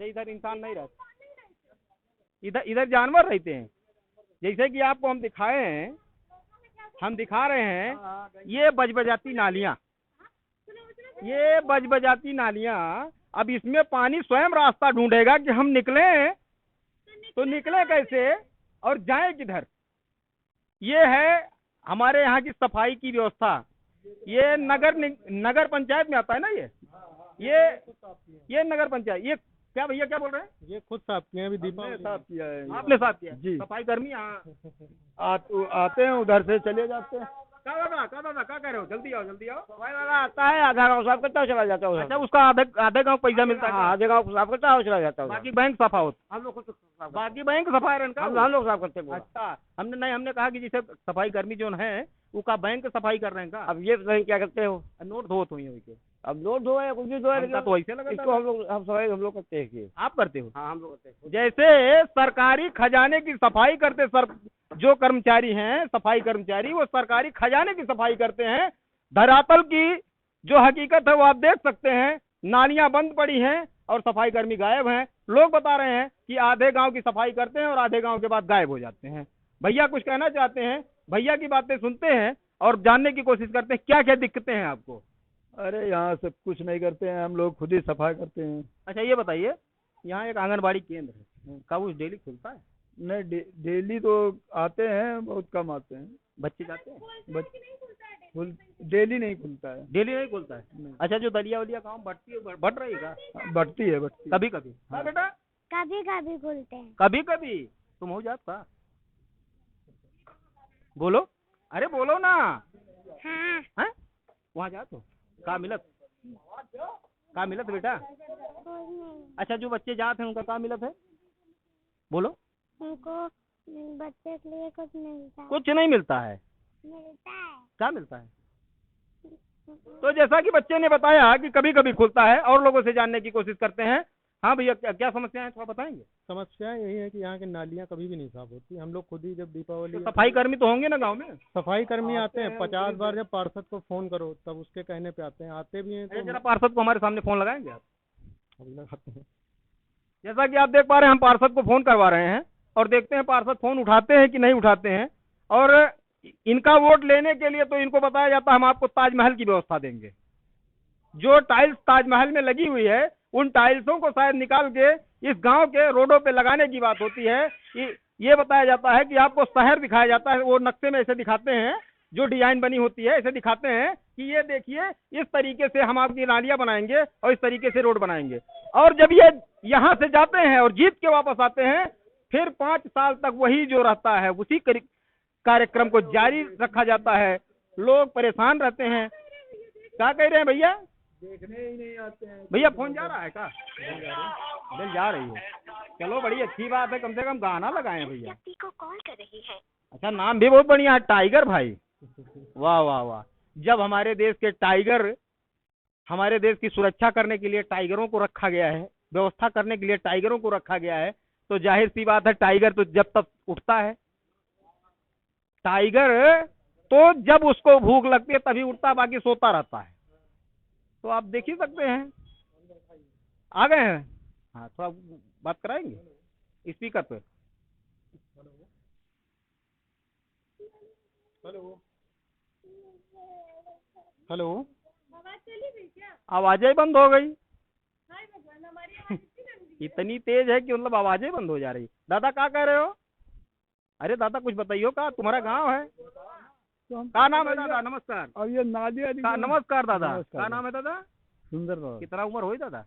अच्छा, इधर इंसान नहीं रहता, इधर इधर जानवर रहते हैं। जैसे कि आपको हम दिखाए हैं, हम दिखा रहे हैं, ये बजबजाती नालियाँ, ये बजबजाती नालियाँ। अब इसमें पानी स्वयं रास्ता ढूंढेगा कि हम निकले, तो निकले कैसे और जाएं किधर। ये है हमारे यहाँ की सफाई की व्यवस्था। ये नगर पंचायत में आता है ना। ये नगर पंचायत, ये क्या भैया क्या बोल रहे हैं? ये खुद साफ किए हैं अभी, हमने साफ किया है। आपने साफ किया जी। सफाई कर्मी यहाँ आते हैं, उधर से चले जाते हैं। दादा क्या कह रहे हो? जल्दी आओ जल्दी आओ। भाई दादा आता है, आधा गाँव साफ करता है, चला जाता है। अच्छा, उसका आधे गाँव पैसा मिलता है? आधे गाँव साफ करता है, चला जाता है। बाकी बैंक सफा होता? हम लोग खुद बाकी बैंक सफा है इनका? हम लोग साफ करते हैं। अच्छा, हमने कहा कि जैसे सफाई कर्मी जो है उसका बैंक सफाई कर रहे हैं का? अब ये नहीं क्या करते हो, नोट धो तो हुई अब नोट धोए कुछ भी धोए, हमका तो ऐसे लगा इसको हम सफाई हम लोग करते हैं कि आप करते हो? हाँ हम लोग करते हैं। जैसे सरकारी खजाने की सफाई करते सर, जो कर्मचारी हैं सफाई कर्मचारी, वो सरकारी खजाने की सफाई करते हैं। धरातल की जो हकीकत है वो आप देख सकते हैं, नालियां बंद पड़ी हैं और सफाई कर्मी गायब हैं। लोग बता रहे हैं कि आधे गांव की सफाई करते हैं और आधे गांव के बाद गायब हो जाते हैं। भैया कुछ कहना चाहते हैं? भैया की बातें सुनते हैं और जानने की कोशिश करते हैं क्या क्या दिक्कतें हैं आपको। अरे यहाँ सब कुछ नहीं करते हैं, हम लोग खुद ही सफाई करते हैं। अच्छा, ये बताइए, यहाँ एक आंगनबाड़ी केंद्र है, का वो डेली खुलता है? नहीं, डेली तो आते हैं, बहुत कम आते हैं। बच्चे जाते हैं? डेली नहीं खुलता है। डेली नहीं खुलता है? अच्छा, जो दलिया वलिया गाँव बढ़ रही का? बढ़ती है कभी कभी। हाँ बेटा, कभी कभी खुलते हैं। कभी कभी। तुम हो जात का? बोलो, अरे बोलो ना। हाँ। हैं? वहाँ जात हो? का मिलत बेटा? अच्छा, जो बच्चे जाते हैं उनका का मिलत है? बोलो। उनको बच्चे के लिए कुछ मिलता है। कुछ नहीं मिलता है? मिलता है। क्या मिलता है? तो जैसा कि बच्चे ने बताया कि कभी कभी खुलता है, और लोगों से जानने की कोशिश करते हैं। हाँ भैया, क्या समस्या है, थोड़ा बताएंगे? समस्या यही है कि यहाँ की नालियाँ कभी भी नहीं साफ होती। हम लोग खुद ही जब दीपावली तो सफाई कर्मी तो होंगे ना गांव में? सफाई कर्मी आते हैं 50 बार, जब पार्षद को फोन करो तब उसके कहने पे आते हैं, आते भी हैं। अरे तो जरा पार्षद को हमारे सामने फोन लगाएंगे आप? हम लगाते हैं। जैसा कि आप देख पा रहे हैं, हम पार्षद को फोन करवा रहे हैं और देखते हैं पार्षद फोन उठाते हैं कि नहीं उठाते हैं। और इनका वोट लेने के लिए तो इनको बताया जाता है हम आपको ताजमहल की व्यवस्था देंगे। जो टाइल्स ताजमहल में लगी हुई है, उन टाइल्सों को शायद निकाल के इस गांव के रोडों पे लगाने की बात होती है। ये बताया जाता है कि आपको शहर दिखाया जाता है, वो नक्शे में ऐसे दिखाते हैं, जो डिजाइन बनी होती है ऐसे दिखाते हैं कि ये देखिए इस तरीके से हम आपकी नालियां बनाएंगे और इस तरीके से रोड बनाएंगे। और जब ये यहाँ से जाते हैं और जीत के वापस आते हैं, फिर 5 साल तक वही जो रहता है, उसी कार्यक्रम को जारी रखा जाता है। लोग परेशान रहते हैं। क्या कह रहे हैं भैया? देखने ही नहीं आते हैं भैया। फोन जा रहा है का? बिल जा रही है। चलो, बड़ी अच्छी बात है, कम से कम गाना लगाए भैया। व्यक्ति को कॉल कर रही है। अच्छा, नाम भी बहुत बढ़िया है, टाइगर भाई। वाह वाह वाह। जब हमारे देश के टाइगर, हमारे देश की सुरक्षा करने के लिए टाइगरों को रखा गया है, व्यवस्था करने के लिए टाइगरों को रखा गया है, तो जाहिर सी बात है टाइगर तो जब तक उठता है, टाइगर तो जब उसको भूख लगती है तभी उठता, बाकी सोता रहता है। तो आप देख ही सकते हैं। आ गए हैं? हाँ, थोड़ा बात कराएंगे स्पीकर पे। हेलो, आवाजें ही बंद हो गई। इतनी तेज है कि मतलब आवाजें बंद हो जा रही। दादा क्या कह रहे हो? अरे दादा कुछ बताइयो, का तुम्हारा गांव है? क्या नाम है दादा? नमस्कार। और ये नाली नमस्कार दादा। नमस्कार। क्या नाम है दादा? सुंदर बाबा। कितना उम्र हुई दादा?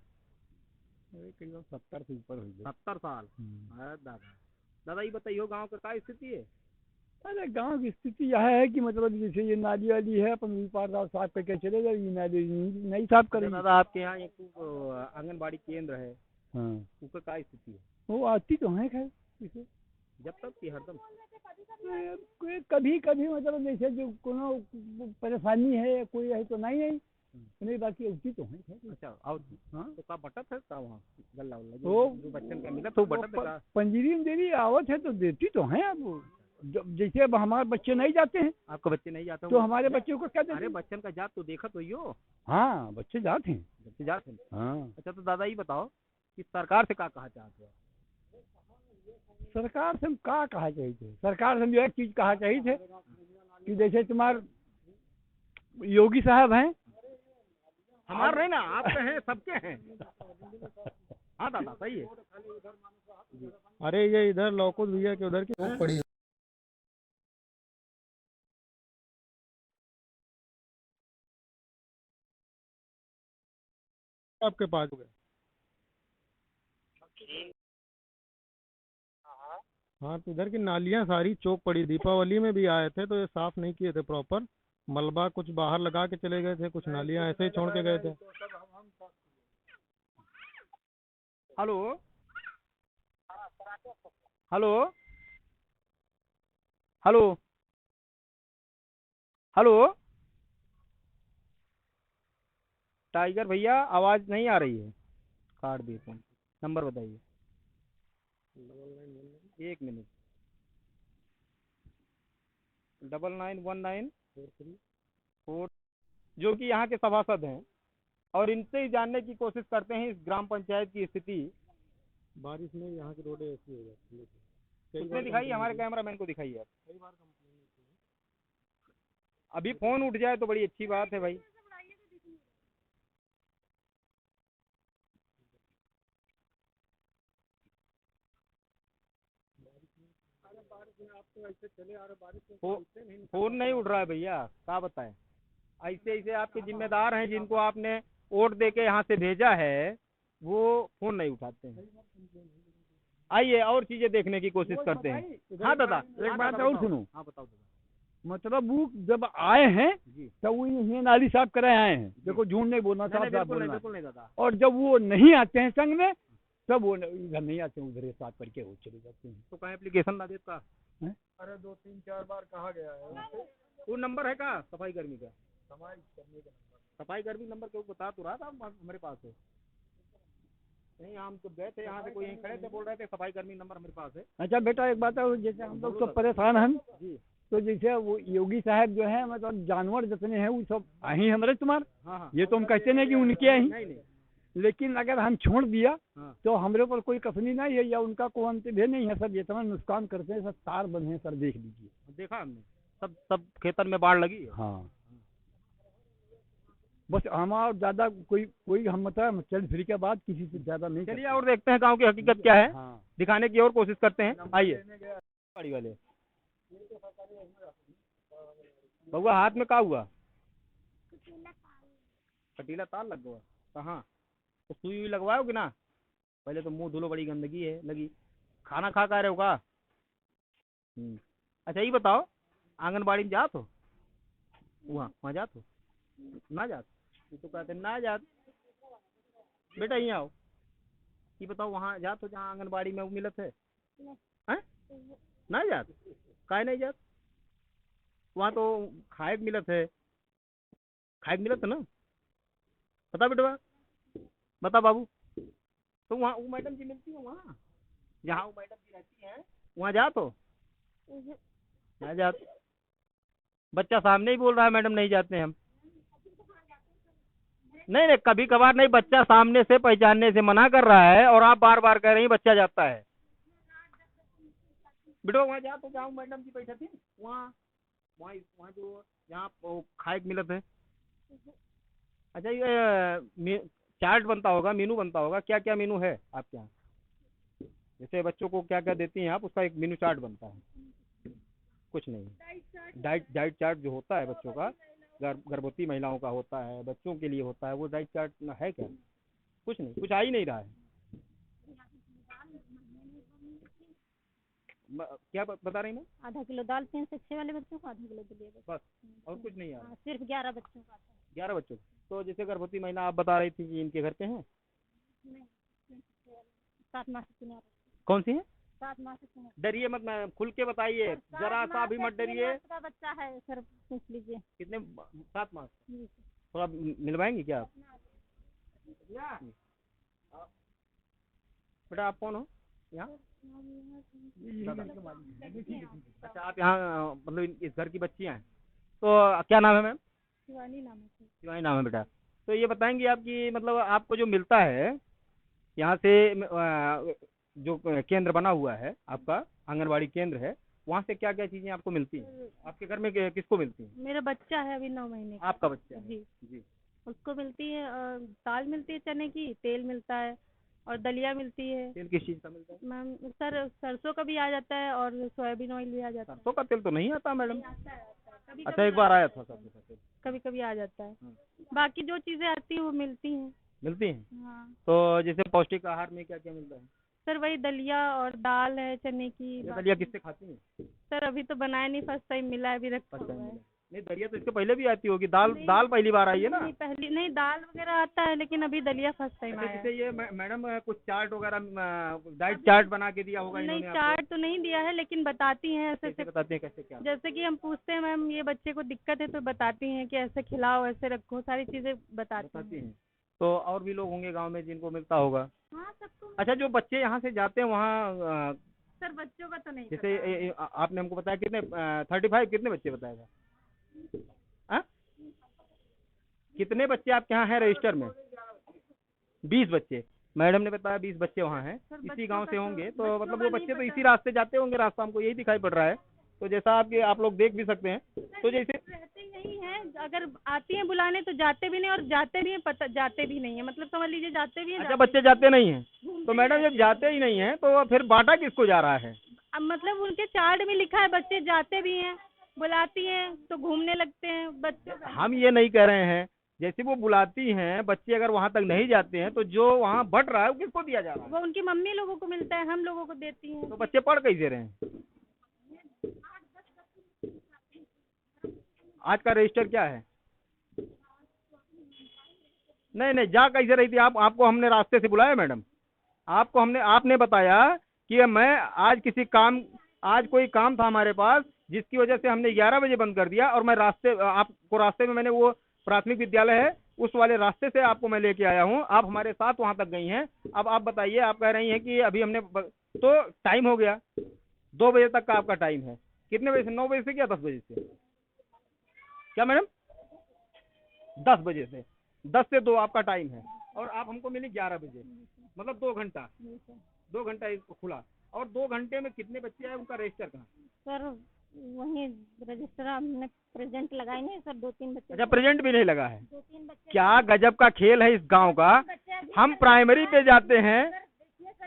करीब 70 से ऊपर हुई। 70 साल। अरे दादा, दादा ये बताइयो गांव का क्या स्थिति है? अरे गांव की स्थिति यह है कि मतलब जैसे ये नाली वाली है, अपन पार साफ करके चले जाए, ये नाली नहीं साफ करेंगे। दादा आपके यहाँ एक आंगनबाड़ी केंद्र है, हाँ, उसका क्या स्थिति है? वो आती तो है खैर इसे जब तक कि हरदम कभी कभी मतलब जैसे जो कोनो परेशानी है कोई है तो नहीं बाकी उसी तो है खैर। अच्छा, आओ। हाँ, तो का बटत है का वहाँ गल्ला वल्ला वो जो बच्चन का मिला तो बटत है का? पंजीरी में देरी आवत है तो देती तो है। अब जैसे अब हमारे बच्चे नहीं जाते हैं आपके बच्चे नहीं जाते तो हमारे बच्चों को क्या देते अरे हैं? बच्चन का जात तो देखा तो यो। हाँ, बच्चे जाते हैं। बच्चे जाते हैं। हाँ, अच्छा, तो दादा ये बताओ कि सरकार से क्या कहा चाहते हो? सरकार से हम का कहा चाहिए थे, सरकार से हम जो एक चीज कहा चाहिए थे कि जैसे तुम्हारे योगी साहब हैं, हमारे नहीं ना, आपके हैं, सबके हैं। हाँ दादा सही है। अरे ये इधर लौकुश भैया के उधर की आपके पास हो गए। हाँ तो इधर की नालियाँ सारी चौक पड़ी, दीपावली में भी आए थे तो ये साफ नहीं किए थे प्रॉपर, मलबा कुछ बाहर लगा के चले गए थे, कुछ नालियाँ ऐसे ही छोड़ के गए थे। Hello hello hello hello tiger भैया आवाज नहीं आ रही है, काट दिए फोन। नंबर बताइए। 1 मिनट। 991944, जो कि यहाँ के सभासद हैं, और इनसे ही जानने की कोशिश करते हैं इस ग्राम पंचायत की स्थिति। बारिश में यहाँ की रोडें ऐसी हो जाती है। कई उसने बार दिखाई, हमारे कैमरामैन को दिखाई है। अभी फोन उठ जाए तो बड़ी अच्छी बात है भाई। फोन नहीं उठ रहा है भैया, क्या बताएं। ऐसे ऐसे आपके जिम्मेदार हैं जिनको आपने वोट दे के यहाँ से भेजा है, वो फोन नहीं उठाते हैं। आइए और चीजें देखने की कोशिश करते हैं। हाँ दादा, एक बात और सुनो। हाँ बताओ दादा। मतलब वो जब आए हैं जी तब वो ये नाली साफ कराए आए हैं, देखो झूठ नहीं बोलना, नहीं साफ साफ बिल्कुल नहीं, बोलना। बिल्कुल नहीं दादा। और जब वो नहीं आते हैं संग में, तब वो इधर नहीं आते हैं, उधर ही साफ करके वो चले जाते हैं। तो कहीं एप्लीकेशन ना देता? हैं? अरे 2-3-4 बार कहा गया है। वो नंबर है का सफाई कर्मी का? सफाई कर्मी नंबर क्यों बता तो रहा था, हमारे पास है। नहीं हम तो गए थे यहाँ से, कोई यहीं खड़े थे, बोल रहे थे सफाई कर्मी नंबर हमारे पास है। अच्छा बेटा एक बात है, जैसे हम लोग तो परेशान हैं, जी तो जैसे वो योगी साहब जो है, मतलब जानवर जितने हैं वो सब आई हमारे तुम्हारे, हाँ हाँ। ये तो हम कहते नहीं कि उनके ही, नहीं नहीं। लेकिन अगर हम छोड़ दिया हाँ तो हमारे ऊपर कोई कसनी नहीं है या उनका कोई अंतभेद नहीं है सर, जितना नुकसान करते हैं सब तार बंधे हैं सर, देख लीजिए। देखा हमने, सब खेतन में बाढ़ लगी है। हाँ बस हमारा ज्यादा कोई हम मतलब चल फिर के बाद किसी से ज्यादा नहीं चलिए और देखते हैं गांव की हकीकत क्या है, हाँ दिखाने की और कोशिश करते हैं। आइए। गाड़ी वाले बउआ हाथ में क्या हुआ? कटीला तार लग गया कहाँ? तो सुई हुई लगवाओगे ना? पहले तो मुंह धुलो, बड़ी गंदगी है लगी। खाना खा रहे हो का? अच्छा ये बताओ, आंगनबाड़ी में जात हो? वहाँ वहाँ जात हो? ना जात? ये तो कहते ना जात। बेटा यहाँ आओ, ये बताओ वहाँ जात हो जहाँ आंगनबाड़ी में वो मिलत है? हैं? ना जात? काहे नहीं जात? वहाँ तो खाए के मिलत है, खाए के मिलत है ना? बता बेटा, बता बाबू। तो वहाँ वो मैडम जी मिलती है वहाँ, जहाँ वो मैडम जी रहती हैं, वहाँ जात हो? ना जात? बच्चा सामने ही बोल रहा है मैडम नहीं जाते हैं हम। नहीं नहीं, कभी कभार नहीं, बच्चा सामने से पहचानने से मना कर रहा है और आप बार बार कह रहे हैं बच्चा जाता है। बेटो वहाँ जा तो जाऊँ, मैडम जी बैठे थे वहाँ, वहाँ जो जहाँ खाए के मिलत है। अच्छा ये चार्ट बनता होगा, मेनू बनता होगा, क्या क्या मेनू है आपके यहाँ? जैसे बच्चों को क्या क्या देती हैं आप, उसका एक मेनू चार्ट बनता है? कुछ नहीं। डाइट चार्ट जो होता है बच्चों का, गर्भवती महिलाओं का होता है, बच्चों के लिए होता है, वो डाइट चार्ट है क्या? कुछ नहीं, कुछ आ ही नहीं रहा है। क्या बता रही मैं? आधा किलो दाल 3 से 6 वाले बच्चों को आधा किलो दलिया बस, और कुछ नहीं आ रहा? सिर्फ 11 बच्चों का आता 11 बच्चों? तो जैसे गर्भवती महिला आप बता रही थी कि इनके घर पे हैं? है। 7 माह से पीने वाला। कौन सी है? 7 माह से पीने डरिए मत, मैं खुल के बताइए, जरा सा भी मत डरिए। का बच्चा है सर, पूछ लीजिए। कितने? 7 माह? जी। थोड़ा मिलवाएंगे क्या आप? बेटा आप कौन हो यहाँ? अच्छा आप यहाँ मतलब इस घर की बच्चियाँ हैं, तो क्या नाम है मैम? शिवानी नाम है। शिवानी नाम है बेटा। तो ये बताएंगे आपकी मतलब आपको जो मिलता है यहाँ से जो केंद्र बना हुआ है आपका आंगनबाड़ी केंद्र है, वहाँ से क्या क्या चीजें आपको मिलती हैं? आपके घर में किसको मिलती हैं? मेरा बच्चा है अभी 9 महीने का। आपका बच्चा है? जी। जी। उसको मिलती है दाल मिलती है चने की, तेल मिलता है और दलिया मिलती है। तेल किस चीज का मिलता है? मैम सरसों का भी आ जाता है और सोयाबीन ऑयल भी आ जाता है। सरसों का तेल तो नहीं आता मैडम। कभी अच्छा, एक बार आया था सरसों का तेल। कभी कभी आ जाता है। बाकी जो चीजें आती है वो मिलती हैं। मिलती हैं? हाँ तो जैसे पौष्टिक आहार में क्या क्या मिलता है? सर, वही दलिया और दाल है चने की। ये दलिया किससे खाती हैं? सर अभी तो बनाया नहीं, फर्स्ट टाइम मिला है, अभी रखा फर्स्ट हुआ टाइम है। मिला? नहीं, दलिया तो इसके पहले भी आती होगी। दाल दाल पहली बार आई है ना? नहीं, पहली नहीं, दाल वगैरह आता है लेकिन अभी दलिया फर्स्ट टाइम अच्छा, आया जैसे है। ये मैडम कुछ चार्ट वगैरह डाइट चार्ट बना के दिया होगा नहीं, इन्होंने आपको? चार्ट तो नहीं दिया है लेकिन बताती हैं ऐसे कैसे ऐसे। बताते हैं, कैसे क्या? जैसे कि हम पूछते हैं मैम ये बच्चे को दिक्कत है तो बताती हैं कि ऐसे खिलाओ, ऐसे रखो, सारी चीजें बताती बताती हैं। हैं। तो और भी लोग होंगे गांव में जिनको मिलता होगा। हाँ सबको। अच्छा, जो बच्चे यहाँ से जाते हैं वहाँ सर बच्चों का तो नहीं जैसे पता है। आपने हमको बताया कितने 35 कितने बच्चे बताएगा? हाँ? कितने बच्चे आपके यहाँ हैं रजिस्टर में? 20 बच्चे। मैडम ने बताया 20 बच्चे वहाँ हैं, इसी गांव से होंगे। तो मतलब वो बच्चे तो इसी रास्ते जाते होंगे, रास्ता हमको यही दिखाई पड़ रहा है। तो जैसा आप लोग देख भी सकते हैं, तो जैसे रहते यही हैं, अगर आती हैं बुलाने तो जाते भी नहीं, और जाते भी हैं पता जाते भी नहीं है, मतलब समझ लीजिए जाते भी हैं। अच्छा, बच्चे जाते नहीं हैं। तो मैडम जब जाते ही नहीं हैं तो फिर बांटा किसको जा रहा है? अब मतलब उनके चार्ट में लिखा है बच्चे जाते भी हैं, बुलाती हैं तो घूमने लगते हैं बच्चे। हम ये नहीं कह रहे हैं, जैसे वो बुलाती हैं, बच्चे अगर वहां तक नहीं जाते हैं तो जो वहाँ बट रहा है वो किसको दिया जा रहा है? वो उनकी मम्मी लोगों को मिलता है, हम लोगों को देती हैं। तो बच्चे पढ़ कैसे रहे हैं? आज का रजिस्टर क्या है? नहीं नहीं, जा कैसे रही थी आप? आपको हमने रास्ते से बुलाया मैडम? आपने बताया कि मैं आज कोई काम था हमारे पास, जिसकी वजह से हमने 11 बजे बंद कर दिया, और मैं रास्ते में मैंने वो प्राथमिक विद्यालय है उस वाले रास्ते से आपको मैं लेके आया हूँ। आप हमारे साथ वहां तक गई हैं। अब आप बताइए, आप कह रही हैं कि अभी तो टाइम हो गया, 2 बजे तक का आपका टाइम है। कितने बजे से? 9 बजे से क्या 10 बजे से? क्या मैडम? 10 बजे से 10 से 2 आपका टाइम है, और आप हमको मिली 11 बजे, मतलब 2 घंटा। 2 घंटा इसको खुला, और 2 घंटे में कितने बच्चे आए? उनका रजिस्टर कहाँ? सर वही रजिस्टर हमने प्रेजेंट लगाई नहीं सर, 2-3 बच्चे। अच्छा, प्रेजेंट भी नहीं लगा है? 2-3 बच्चे। क्या गजब का खेल है इस गांव का। हम प्राइमरी पे जाते हैं,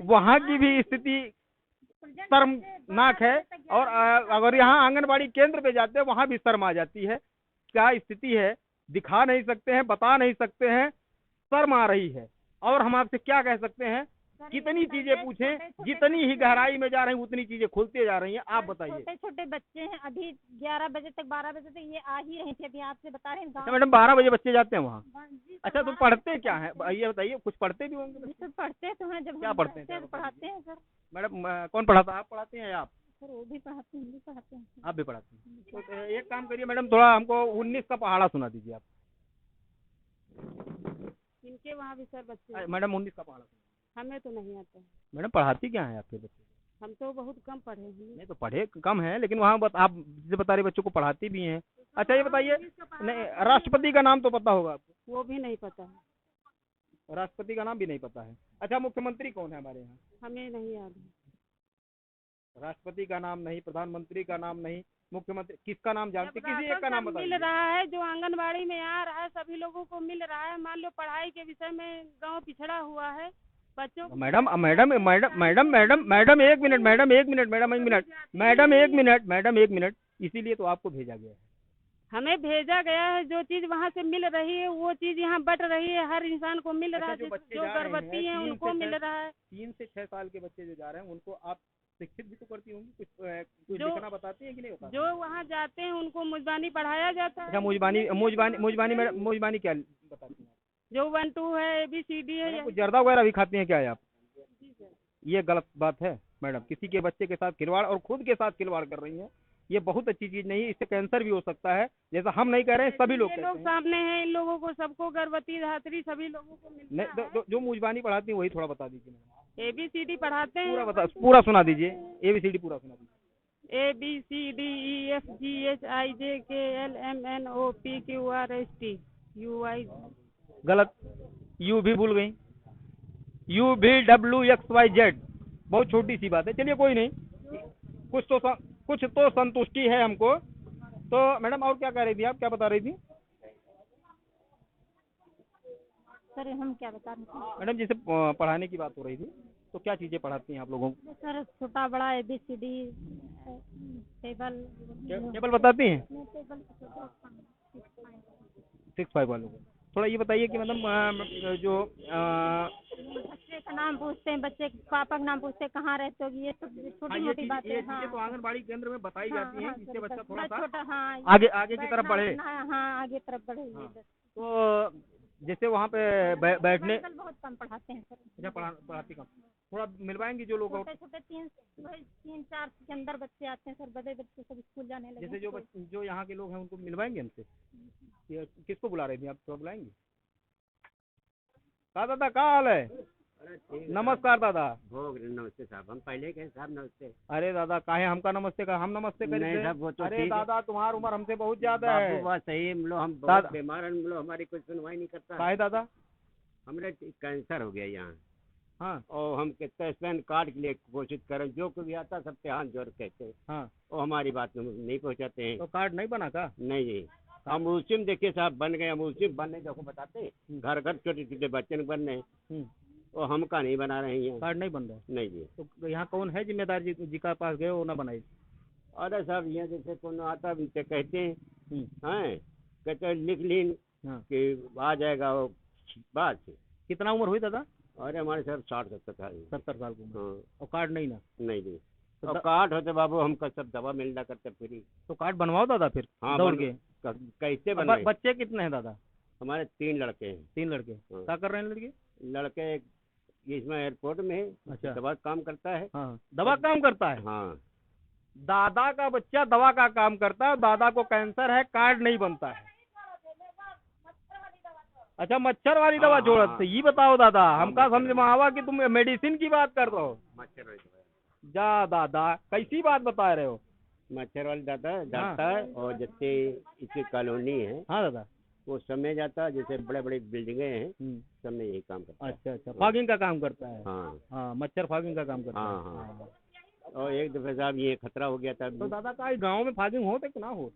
वहाँ की भी स्थिति शर्मनाक है, और अगर यहाँ आंगनबाड़ी केंद्र पे जाते हैं वहाँ भी शर्म आ जाती है। क्या स्थिति है, दिखा नहीं सकते हैं, बता नहीं सकते हैं, शर्म आ रही है। और हम आपसे क्या कह सकते हैं, कितनी चीजें पूछें, जितनी ही गहराई में जा रही हैं उतनी चीजें खुलते जा रही हैं। आप बताइए। छोटे छोटे बच्चे हैं, अभी 11 बजे तक 12 बजे तक ये आ ही रहे थे, अभी आपसे बता रहे हैं अच्छा गाँव। मैडम, 12 बजे बच्चे जाते हैं वहाँ? जी, अच्छा, तो पढ़ते क्या है ये बताइए? कुछ पढ़ते भी होंगे बच्चे? सर पढ़ते तो हैं, जब क्या हम पढ़ते हैं? जाते तो पढ़ाते हैं सर। मैडम कौन पढ़ाता है? आप पढ़ाते हैं या आप? सर वो भी पढ़ाते हैं, हम भी पढ़ाते हैं। आप भी पढ़ाते हैं? तो एक काम करिए मैडम, थोड़ा हमको 19 का पहाड़ा सुना दीजिए आप। इनके वहाँ भी सर बच्चे। मैडम 19 का पहाड़ा सुना। हमें तो नहीं आता। मैडम पढ़ाती क्या है आपके बच्चे? हम तो बहुत कम पढ़े हैं। नहीं तो पढ़े कम है, लेकिन वहाँ आप जैसे बता रहे बच्चों को पढ़ाती भी हैं। अच्छा ये बताइए, नहीं राष्ट्रपति का नाम तो पता होगा आपको? वो भी नहीं पता है। राष्ट्रपति का नाम भी नहीं पता है? अच्छा, मुख्यमंत्री कौन है हमारे यहाँ? हमें नहीं याद है। राष्ट्रपति का नाम नहीं, प्रधानमंत्री का नाम नहीं, मुख्यमंत्री किसका नाम जानते? जब किसी एक राशन का नाम सब मिल बताइए। रहा है, जो आंगनबाड़ी में आ रहा है सभी लोगों को मिल रहा है। मान लो पढ़ाई के विषय में गांव पिछड़ा हुआ है, बच्चों को। मैडम एक मिनट, इसीलिए तो आपको भेजा गया है। हमें भेजा गया है, जो चीज वहाँ से मिल रही है वो चीज यहाँ बट रही है, हर इंसान को मिल रहा है। जो बच्चे जो जा रहे गर्भवती हैं, है उनको मिल रहा है। 3 से 6 साल के बच्चे जो जा रहे हैं उनको आप शिक्षित भी तो करती होंगी, कुछ जो- लिखना बताती हैं कि नहीं बताती? जो वहाँ जाते हैं उनको मुजबानी पढ़ाया जाता है। अच्छा, मुजबानी क्या बताती हैं? जो 1 2 है, ABCD है। मैडम, कुछ जर्दा वगैरह भी खाती हैं क्या आप? ये गलत बात है मैडम, किसी के बच्चे के साथ खिलवाड़ और खुद के साथ खिलवाड़ कर रही हैं। ये बहुत अच्छी चीज नहीं है, इससे कैंसर भी हो सकता है। जैसा हम नहीं कह रहे हैं, सभी लोग ये कहते लोग हैं। सामने हैं, इन लोगों को सबको गर्भवती धात्री सभी लोगों को मिलता है। जो मुजबानी पढ़ाती हैं वही थोड़ा बता दीजिए मैडम। ABCD पढ़ाते हैं। पूरा सुना दीजिए, ABCD पूरा सुना दीजिए। ABCDEFGHIJKLMNOPQRST UI। गलत, यू भी भूल गई। UVWXYZ, बहुत छोटी सी बात है। चलिए कोई नहीं, कुछ तो संतुष्टि है हमको। तो मैडम और क्या कह रही थी आप, क्या बता रही थी? सर हम क्या बता रहे थे? मैडम जैसे पढ़ाने की बात हो रही थी, तो क्या चीजें पढ़ाती हैं आप लोगों को? सर छोटा बड़ा ABCD, टेबल टेबल बताती हैं टेबल 6-5 वालों को। थोड़ा ये बताइए कि मतलब जो बच्चे का नाम पूछते हैं, बच्चे के पापा का नाम पूछते हैं, कहाँ रहते हो, ये सब छोटी मोटी बातें। ये चीजें तो आंगनबाड़ी केंद्र में बताई जाती हैं, जिससे बच्चा थोड़ा सा छोटा, हाँ आगे की तरफ बढ़े। हाँ आगे तरफ बढ़े। तो जैसे वहाँ पे बैठने बहुत कम पढ़ाते हैं सर। अच्छा, पढ़ाती कम। थोड़ा मिलवाएंगे जो लोग छोटे छोटे 3-4 के अंदर बच्चे आते हैं सर, बड़े बच्चे सब स्कूल जाने लगे। जैसे जो यहाँ के लोग हैं उनको मिलवाएंगे हमसे? किसको बुला रही थी आप, तो बुलाएंगे? का दादा, क्या हाल है? नमस्कार दादा। नमस्ते साहब, हम पहले कहे साहब नमस्ते। अरे दादा, काहे हमका नमस्ते का, हम नमस्ते नहीं करें? साहब, वो तो अरे ठीक है। दादा, तुम्हारी उम्र हमसे बहुत ज्यादा है। बाबू बात सही है, हम लोग दादा। बीमार हैं, हम लोग हमारी कोई सुनवाई नहीं करता। काहे दादा? हमरे कैंसर हो गया यहाँ, हाँ और हम कितना स्पैन कार्ड के लिए कोशिश करें, जो कोई आता सबसे हाथ जोड़ कहते हैं, हाँ, और हमारी बात नहीं पहुँचाते हैं। तो कार्ड नहीं बना का? नहीं जी, हम उसी में देखिए साहब बन गए, हम उसी में बनने को बताते हैं, घर घर छोटे छोटे बच्चे बन रहे हैं, और हमका नहीं बना रहे हैं। कार्ड नहीं बन रहा है? नहीं जी। तो यहाँ कौन है जिम्मेदार जी का पास गए वो ना बनाई? अरे साहब, यहाँ जैसे कौन आता उनसे कहते हैं, हैं कहते हैं लिख लीन हाँ। कि आ जाएगा वो बात। कितना उम्र हुई दादा? अरे हमारे साहब 60-70 साल। 70 साल की उम्र। हाँ। और कार्ड नहीं ना? नहीं जी, तो और कार्ड होते बाबू हमका सब दवा मिलना करते फ्री। तो कार्ड बनवाओ दादा फिर। हाँ, दौड़ के। कैसे बनवाए? बच्चे कितने हैं दादा? हमारे 3 लड़के हैं। 3 लड़के। हाँ। क्या कर रहे हैं लड़के? लड़के एक इसमें एयरपोर्ट में है, अच्छा। दवा काम करता है। हाँ, दवा काम करता है। हाँ। दादा का बच्चा दवा का काम करता है, दादा को कैंसर है, कार्ड नहीं बनता है। अच्छा, मच्छर वाली दवा हाँ, जोड़त हाँ। से ये बताओ दादा, हाँ, हमका मच्छर समझ में आवा कि तुम मेडिसिन की बात कर रहे हो। मच्छर वाली दवा, जा दादा, कैसी बात बता रहे हो? मच्छर वाली जाता है, और जैसे इसकी कॉलोनी है, हाँ दादा। वो समय जाता है, जैसे बड़े बड़े बिल्डिंगे हैं, सब में यही काम करता है। अच्छा अच्छा, फॉगिंग का काम करता है। हाँ हाँ, मच्छर फॉगिंग का काम करता हाँ है। हाँ। और एक दफे साहब ये खतरा हो गया था। तो दादा का गांव में फॉगिंग हो कि ना हो?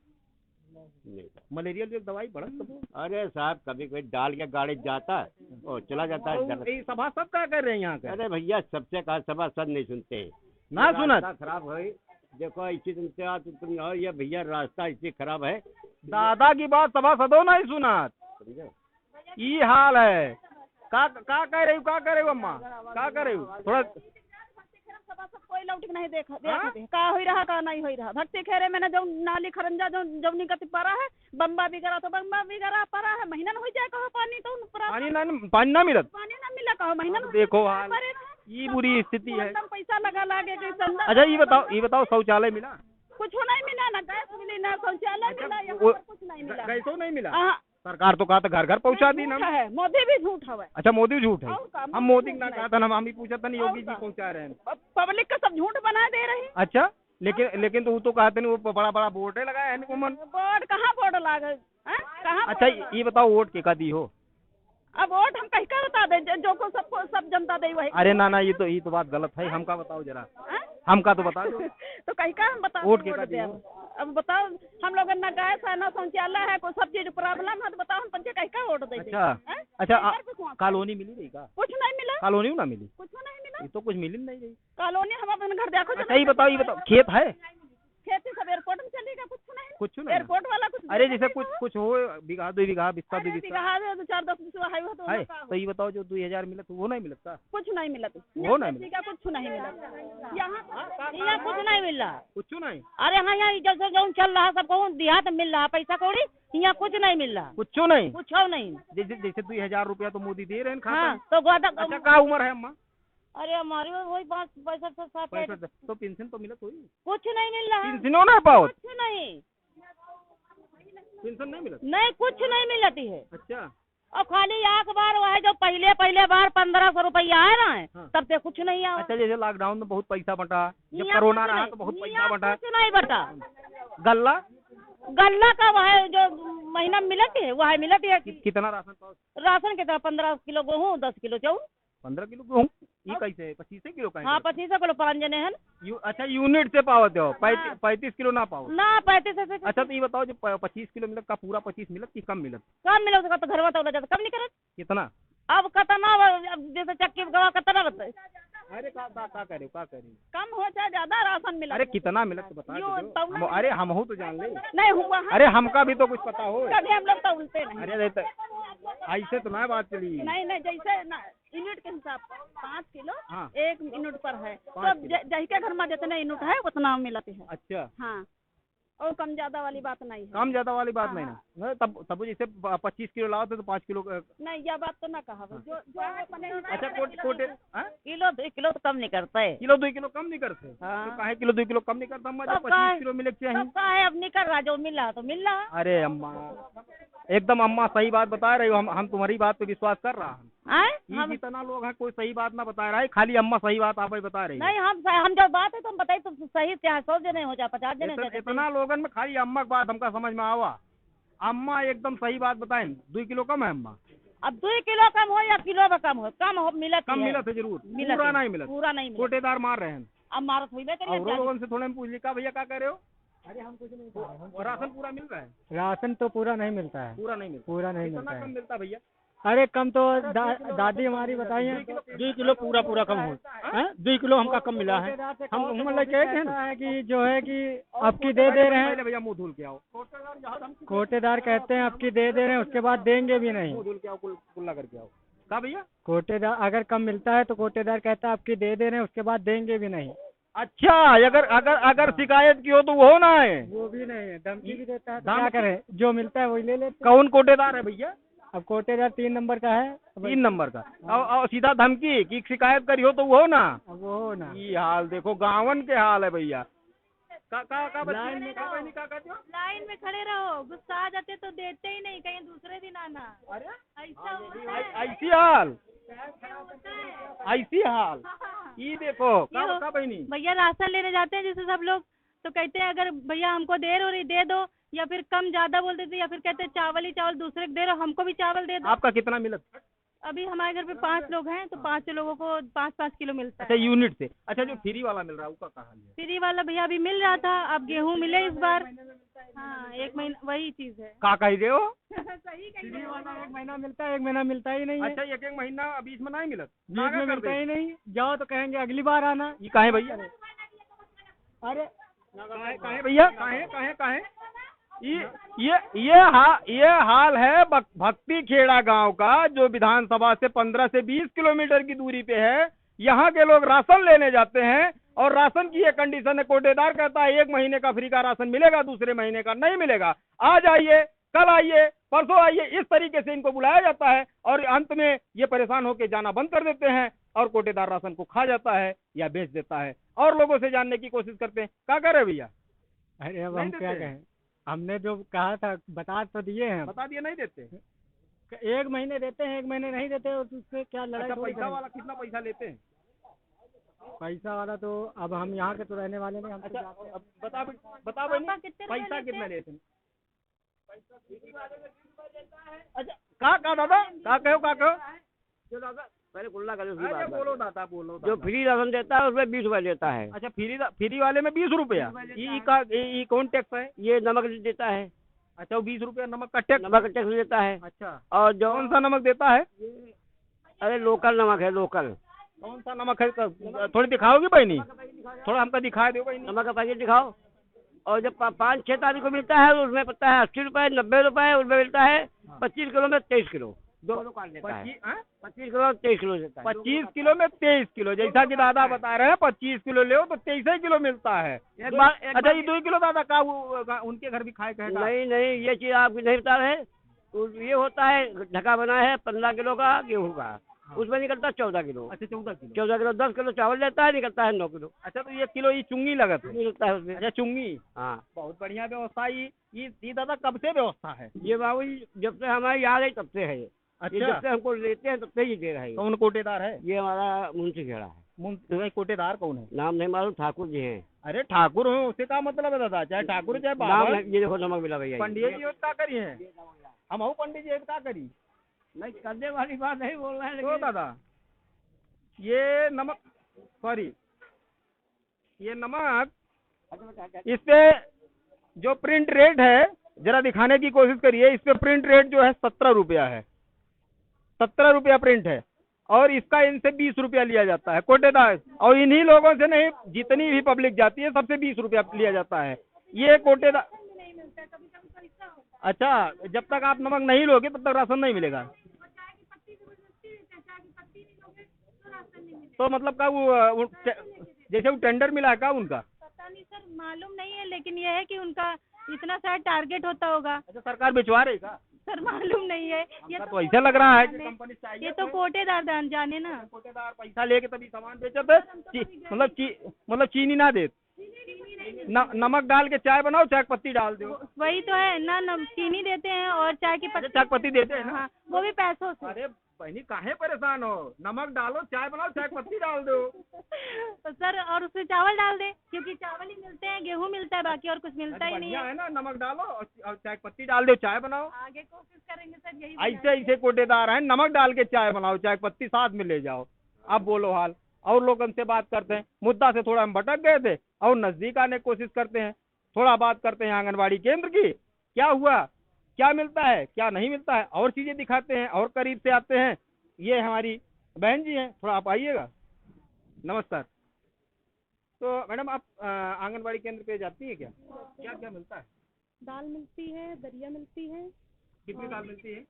नहीं। मलेरिया की दवाई पड़ा सब। अरे साहब, कभी कोई डाल के गाड़ी जाता है और चला जाता है इधर। ये सभा सब क्या कर रहे हैं यहाँ के? अरे भैया, सबसे कहा सभा सब नहीं सुनते हैं। ना सुनत? रास्ता खराब है, देखो इसी तुमसे आ तुम और ये भैया रास्ता इसी खराब है। दादा की बात सभा सदो नहीं सुनत। समझे? ये हाल है। का कह रही हो अम्मा? का कह रही हो? थोड़ा कोई लौटिक नहीं देखा का होई रहा का नहीं होई रहा। भक्ति खेरे मैंने जो नाली खरंजा जो जवनी गति परा है, बम्बा भी गरा तो बम्बा भी गरा परा है, महीना न हो जाए कहो पानी तो पानी ना मिलत। पानी ना मिला कहो महीना न देखो हाल, ये बुरी स्थिति है। एकदम पैसा लगा लागे के चंदा। अच्छा ये बताओ शौचालय मिला? कुछ नहीं मिला, ना गैस मिली, ना शौचालय मिला, यहाँ वो- पर कुछ नहीं मिला। कैसो नहीं मिला? हाँ, सरकार तो कहा था घर घर पहुंचा दी ना। झूठ है, मोदी भी झूठ है। अच्छा, मोदी झूठ है। और का? हम मोदी ना कहा था ना, हम ही पूछा था ना, योगी और जी का? पहुंचा रहे हैं। पब्लिक का सब झूठ बना दे रही। अच्छा, लेकिन तो वो तो कहते नहीं, वो बड़ा बड़ा बोर्ड लगा है उमन। बोर्ड कहाँ बोर्ड लागे? कहाँ अच्छा बोर्ड ये बताओ, वोट के का दी हो? अब वोट हम कहीं का बता दे, जो को सबको सब जनता दे वही। अरे ना ये तो बात गलत है, हमका बताओ जरा, हाँ? हमका तो बता दो। तो कहीं का हम बता वोट दें, के का दे दियो? अब बताओ, हम लोग ना गैस है ना शौचालय है, कोई सब चीज प्रॉब्लम है, तो बताओ हम पंचे कहीं का वोट दे दें? अच्छा हैं? अच्छा, कहीं पर कुछ कॉलोनी मिली नहीं का? कुछ नहीं मिला, कॉलोनी ना मिली? कुछ नहीं मिला। ये तो कुछ मिली नहीं रही। कॉलोनी हम अपने घर देखो। अच्छा ये बताओ, खेत है? खेती सब एयरपोर्ट में चलेगा, कुछ नहीं। कुछ नहीं? एयरपोर्ट वाला कुछ अरे जैसे कुछ हो, बीघा 2 बीघा, बिस्ता 2 बिस्ता तो 4-10 बिस्वा है वो तो है, उनका तो ये बताओ जो 2000 मिला तो वो नहीं मिलता? कुछ नहीं मिला। वो नहीं मिला? कुछ नहीं मिला यहाँ कुछ नहीं मिला। कुछ नहीं? अरे हाँ, यहाँ जैसे जो चल रहा सबको देहात मिल रहा पैसा कौड़ी, यहाँ कुछ नहीं मिल रहा, कुछ नहीं? कुछ नहीं। जैसे 2000 रुपया तो मोदी दे रहे हैं खाता हाँ में। तो अच्छा, क्या उम्र है अम्मा? अरे हमारी वही 65 65। तो पेंशन तो मिलत हुई? कुछ नहीं मिल रहा, पेंशनों ना पाओ? कुछ नहीं, पेंशन नहीं मिलत? नहीं कुछ नहीं मिलती है। अच्छा और खाली एक बार वो है जो पहले बार 1500 रुपया आए ना है, हाँ। तब से कुछ नहीं आया। अच्छा, जैसे लॉकडाउन में बहुत पैसा बटा, जब यहाँ कोरोना कुछ रहा नहीं, तो बहुत पैसा यहाँ बटा, कुछ नहीं बटा। गल्ला गल्ला का वह है जो महीना में मिलती है, वह मिलती है। कितना राशन पाओ? राशन के तरह 15 किलो गेहूँ, 10 किलो चाउल। 15 किलो गेहूँ ये कैसे है? 25 किलो का है? हाँ 25 किलो 5 जने हैं अच्छा यूनिट से पावत हो 35 किलो ना पाओ? ना 35 ऐसे अच्छा तो ये बताओ जो 25 किलो मिलत का पूरा 25 मिलत कि कम मिलत? कम मिला उसका तो घर वाला जाता कम नहीं करत कितना? अब कितना अब जैसे चक्की गवा कितना बताए अरे का करे कम हो चाहे ज्यादा राशन मिला अरे कितना मिलत तो बता यूं दो। तौला अरे हम हो तो जान ले। नहीं हुआ है अरे हमका भी तो कुछ पता हो। कभी हम लोग तौलते नहीं अरे ऐसे तो ना बात चली। नहीं जैसे ना यूनिट के हिसाब 5 किलो हाँ। 1 यूनिट पर है तो 5 किलो। जही के घर में जितने यूनिट है उतना मिलती है अच्छा हाँ और कम ज्यादा वाली बात नहीं है कम ज्यादा वाली बात हाँ, नहीं ना? तब जैसे 25 किलो लाओ तो 5 किलो नहीं यह बात तो ना कहा जो अपने अच्छा कोटे हाँ? किलो 2 किलो तो कम नहीं करते किलो 2 किलो कम नहीं करते? हाँ। तो काहे किलो 2 किलो कम नहीं करता अम्मा? जब तब काहे? 25 किलो मिले के चाहिए। सबका है अब नहीं कर रहा जो मिल रहा तो मिल रहा अरे अम्मा एकदम अम्मा सही बात बता रही हो। हम तुम्हारी बात पे विश्वास कर रहा हूँ। है ये जितना लोग हैं कोई सही बात ना बता रहा है, खाली अम्मा सही बात आप ही बता रही है। नहीं हम जो बात है तुम बताइए तो सही चाहे 100 जने हो जाए 50 जने हो जाए इतना लोगन में खाली अम्मा की बात हमका समझ में आवा। अम्मा एकदम सही बात बताए 2 किलो कम है अम्मा? अब 2 किलो कम हो या किलो में कम हो मिलत कम ही है। मिलत है जरूर, मिलत पूरा है। नहीं मिलत। पूरा नहीं मिलत कोटेदार मार रहे हैं। अब मारत हुई करिए और लोगों से थोड़े में पूछ लिखा भैया क्या कह रहे हो? राशन पूरा मिल रहा है? राशन तो पूरा नहीं मिलता है, पूरा नहीं मिलता। पूरा नहीं कितना मिलता कम है। मिलता भैया? अरे कम तो दादी हमारी बताई है 2 किलो पूरा कम हो। 2 किलो हमका कम मिला है। हम मतलब कह रहे है कि जो है कि आपकी दे रहे हैं, भैया मुंह धुल के आओ। कोटेदार कहते हैं आपकी दे रहे हैं, उसके बाद देंगे भी नहीं। मुंह धुल के आओ, कुल्ला करके आओ। क्या भैया? कोटेदार अगर कम मिलता है तो कोटेदार कहता है आपकी दे रहे हैं, उसके बाद देंगे भी नहीं। अच्छा अगर शिकायत की हो तो वो ना है? वो भी नहीं है, धमकी भी देता है। तो क्या करें, जो मिलता है वही ले लेते हैं। कौन कोटेदार है भैया? अब कोटेदार 3 नंबर का है। 3 नंबर का। और सीधा धमकी की शिकायत करी हो तो वो ना? अब वो हो ना। ये हाल देखो गाँवन के हाल है भैया। लाइन में खड़े रहो, गुस्सा आ जाते तो देते ही नहीं, कहीं दूसरे दिन आना। ऐसा होता है, ऐसी हाल ऐसा होता है। ऐसी हाल ये देखो ये हो- का बहनी। भैया राशन लेने जाते हैं जैसे सब लोग तो कहते हैं अगर भैया हमको देर हो रही दे दो, या फिर कम ज्यादा बोल देते, या फिर कहते हैं चावल ही चावल दूसरे को दे रहे हो, हमको भी चावल दे दो। आपका कितना मिलत? अभी हमारे घर पे 5 लोग हैं तो 5 लोगों को 5-5 किलो मिलता अच्छा है। यूनिट से। अच्छा जो फ्री वाला मिल रहा है उसका कहा है? फ्री वाला भैया अभी मिल रहा था, अब गेहूं मिले इस बार। हाँ 1 महीना वही चीज है। का कह रहे हो? सही कही फ्री वाला 1 महीना मिलता है, 1 महीना मिलता ही नहीं है। अच्छा एक महीना बीच में नहीं मिलत? बीच में मिलता ही नहीं, जाओ तो कहेंगे अगली बार आना। ये काहे भैया? अरे काहे भैया? काहे? ये हाल है भक्ति खेड़ा गांव का, जो विधानसभा से 15 से 20 किलोमीटर की दूरी पे है। यहाँ के लोग राशन लेने जाते हैं और राशन की ये कंडीशन है, कोटेदार कहता है 1 महीने का फ्री का राशन मिलेगा, दूसरे महीने का नहीं मिलेगा। आज आइए, कल आइए, परसों आइए, इस तरीके से इनको बुलाया जाता है और अंत में ये परेशान होकर जाना बंद कर देते हैं और कोटेदार राशन को खा जाता है या बेच देता है और लोगों से जानने की कोशिश करते हैं। क्या करे भैया? अरे अब नहीं हम क्या देते? कहें, हमने जो कहा था बता तो दिए हैं। बता दिए नहीं देते? 1 महीने देते हैं, 1 महीने नहीं देते, और उससे क्या लड़ाई अच्छा थोड़ी पैसा करें। वाला कितना पैसा लेते हैं? पैसा वाला तो अब हम यहाँ के तो रहने वाले नहीं, हम तो अच्छा जाते हैं। अब बता पापा बनी कितने रुपए पैसा लेते कितना हैं? लेते हैं? अच्छा का दादा का कहो? जो दादा पहले कुल्ला कर अरे बोलो दादा बोलो जो दादा। फ्री राशन देता है उसमें 20 रुपए लेता है। अच्छा फ्री वाले में 20 रुपया? ये कौन टैक्स है? ये नमक देता है, अच्छा वो 20 रुपया नमक का टैक्स। नमक टैक्स देता है। अच्छा और जो कौन सा नमक देता है? अरे लोकल नमक है, लोकल कौन सा नमक है? थोड़ी दिखाओगी बहनी? थोड़ा हमको दिखा दो बहनी। नमक का पैकेट दिखाओ। और जब 5-6 तारीख को मिलता है तो उसमें पड़ता है 80 रुपए, 90 रुपए, उसमें मिलता है 25 किलो में 23 किलो, दोनों कार्ड देता है। 25 किलो और 23 किलो देता है। 25 किलो में 23 किलो, जैसा कि दादा बता रहे हैं 25 किलो ले तो 23 किलो मिलता है। एक बार अच्छा ये 2 किलो दादा का उनके घर भी खाए कहेगा? नहीं ये चीज आपकी नहीं बता रहे। तो ये होता है ढका बना है 15 किलो का गेहूं का, उसमें निकलता है 14 किलो। अच्छा 14 किलो। 14 किलो 10 किलो चावल लेता है, निकलता है 9 किलो अच्छा तो 1 किलो ये चुंगी लगत है? मिलता है उसमें। अच्छा चुंगी, हाँ बहुत बढ़िया व्यवस्था। ये दादा कब से व्यवस्था है? ये बाबू जब से हमारी याद है तब से है ये। अच्छा जब से हमको लेते हैं तब से ही दे रहा है ये। कौन कोटेदार है? ये हमारा मुंशी खेड़ा है, कोटेदार कौन है? नाम नहीं मालूम, ठाकुर जी हैं। अरे ठाकुर हो उससे क्या मतलब है दादा? चाहे ठाकुर चाहे नाम बाबा। नहीं- ये देखो नमक मिला भैया। पंडित जी क्या करी है? हम पंडित जी क्या करी? नहीं करने वाली बात नहीं बोल रहे हैं तो लेकिन दादा ये नमक, सॉरी, ये नमक, इस पे जो प्रिंट रेट है, जरा दिखाने की कोशिश करिए। इस पे प्रिंट रेट जो है 17 रुपया है, 17 रुपया प्रिंट है, और इसका इनसे 20 रुपया लिया जाता है कोटेदार। और इन्हीं लोगों से नहीं, जितनी भी पब्लिक जाती है सबसे 20 रुपया लिया जाता है। ये कोटेदार, अच्छा, जब तक आप नमक नहीं लोगे तब तक राशन नहीं मिलेगा। तो मतलब का वो जैसे वो टेंडर मिला है का उनका? पता नहीं सर, मालूम नहीं है, लेकिन यह है कि उनका इतना शायद टारगेट होता होगा। अच्छा, सरकार भिजवा रही का? सर मालूम नहीं है, ये तो ऐसा लग रहा है कि कंपनी चाहिए, ये तो कोटेदार जाने ना। कोटेदार पैसा लेके तभी सामान बेचत है। मतलब चीनी ना दे, नमक डाल के चाय बनाओ, चाय पत्ती डाल दो। वही तो है ना, चीनी देते हैं और चाय की पत्ती, चाय पत्ती देते हैं ना। हाँ, वो भी पैसों से। अरे बहनी, काहे परेशान हो? नमक डालो, चाय बनाओ, चाय पत्ती डाल दो। तो सर, और उसमें चावल डाल दे, क्योंकि चावल ही मिलते हैं, गेहूं मिलता है, बाकी और कुछ मिलता ही नहीं है ना। नमक डालो और चाय पत्ती डाल दो, चाय बनाओ। आगे कोशिश करेंगे सर, यही ऐसे कोटेदार हैं, नमक डाल के चाय बनाओ, चाय पत्ती साथ में ले जाओ। अब बोलो हाल। और लोग हमसे बात करते हैं, मुद्दा से थोड़ा हम भटक गए थे और नजदीक आने की कोशिश करते हैं। थोड़ा बात करते हैं आंगनबाड़ी केंद्र की, क्या हुआ, क्या मिलता है, क्या नहीं मिलता है, और चीजें दिखाते हैं और करीब से आते हैं। ये हमारी बहन जी हैं, थोड़ा आप आइएगा। नमस्कार। तो मैडम, आप आंगनबाड़ी केंद्र पे जाती है क्या? क्या क्या मिलता है? दाल मिलती है, दरिया मिलती है। कितनी दाल मिलती है?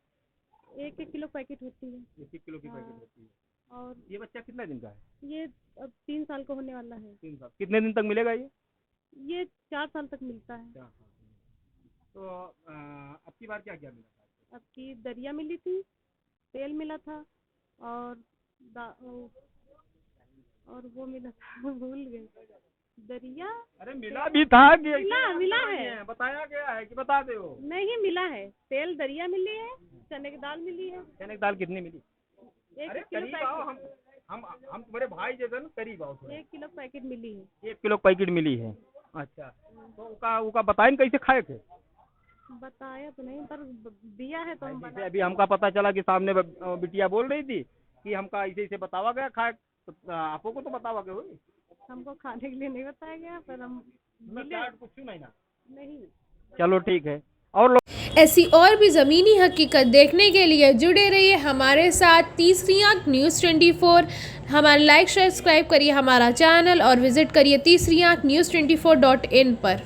1-1 किलो पैकेट होती है। 1 किलो की पैकेट होती है। और ये बच्चा कितने दिन का है? ये अब 3 साल का होने वाला है। 3 साल। कितने दिन तक मिलेगा ये? ये 4 साल तक मिलता है। तो अब की बार क्या क्या मिला? अब की दरिया मिली थी, तेल मिला था, और वो मिला था, भूल गए। दरिया, अरे मिला भी था कि मिला है, बताया गया है कि बता दे हो? नहीं मिला है। तेल दरिया मिली है, चने की दाल मिली है। चने की दाल कितनी मिली? 1 किलो करीब आओ, हम तुम्हारे भाई जैसे ना, करीब आओ। 1 किलो पैकेट मिली है। 1 किलो पैकेट मिली है। अच्छा, तो उका बताए कैसे खाए थे? बताया तो नहीं, पर दिया है तो हम जैसे अभी हमका पता चला कि सामने बिटिया बोल रही थी कि हमका ऐसे ऐसे बतावा गया खाए, तो आपको को तो बतावा गया हुई? हमको खाने के लिए नहीं बताया गया, पर हम कुछ नहीं ना। नहीं। चलो ठीक है। और ऐसी और भी ज़मीनी हकीकत देखने के लिए जुड़े रहिए हमारे साथ तीसरी आंख न्यूज़ 24। हमारा लाइक शेयर सब्सक्राइब करिए हमारा चैनल और विजिट करिए तीसरी आंख न्यूज़ 24.in पर।